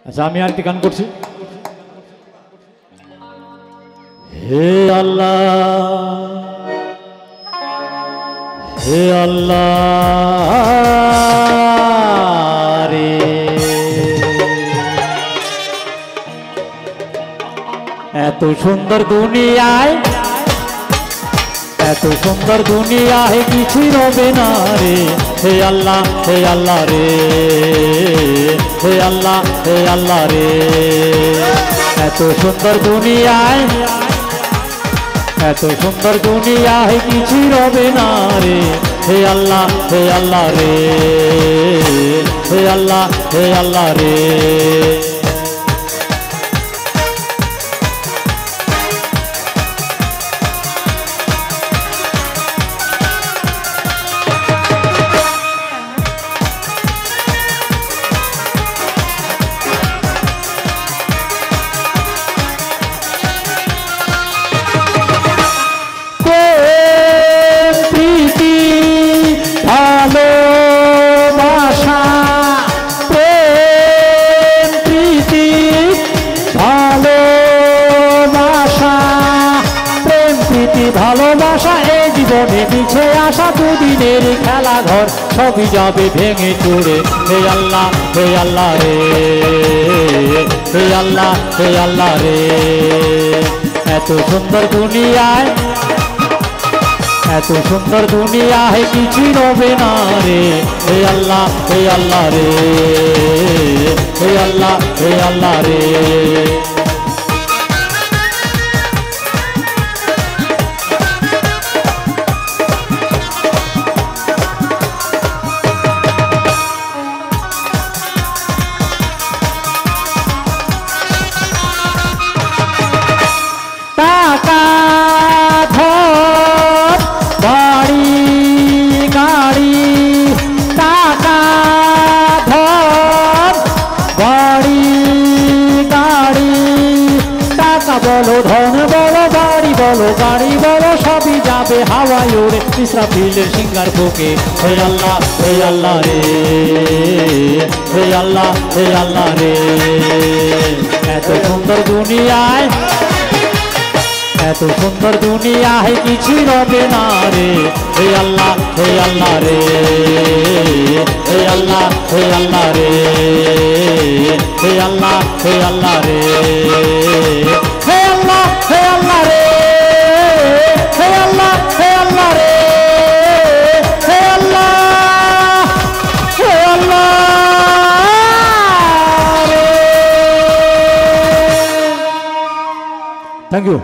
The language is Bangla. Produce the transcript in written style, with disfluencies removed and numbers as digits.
আচ্ছা আমি আরেকটি গান করছি। হে আল্লাহ হে আল্লাহ রে, এত সুন্দর দুনিয়ায় এত সুন্দর দুনিয়ায় কিছুই রবে না রে। হে আল্লাহ রে, হে আল্লাহ রে, এত সুন্দর দুনিয়ায় এত সুন্দর দুনিয়ায় কিছুই রবে না রে। হে আল্লাহ রে, হে আল্লাহ রে। ভালোবাসা এই জীবনে পিছে আসা দুদিনের খেলা ঘর সবই যাবে ভেঙে চুরে। হে আল্লাহ রে, হে আল্লাহ রে, এত সুন্দর দুনিয়ায় এত সুন্দর দুনিয়ায় কিছুই রবে না রে। হে আল্লাহ রে, হে আল্লাহ রে। বলো ধন বলো বাড়ি বলো গাড়ি বলো সবই যাবে হাওয়ায় ওড়ে ইসরাফিলের সিঙ্গার বুকে। হে আল্লাহ রে, হে আল্লাহ রে, এত সুন্দর দুনিয়ায় এত সুন্দর দুনিয়ায় কিছুই রবে না রে। হে আল্লাহ রে, হে আল্লাহ রে, হে আল্লাহ রে, হে আল্লাহ রে, হে আল্লাহ রে, হে আল্লাহ রে। Thank you.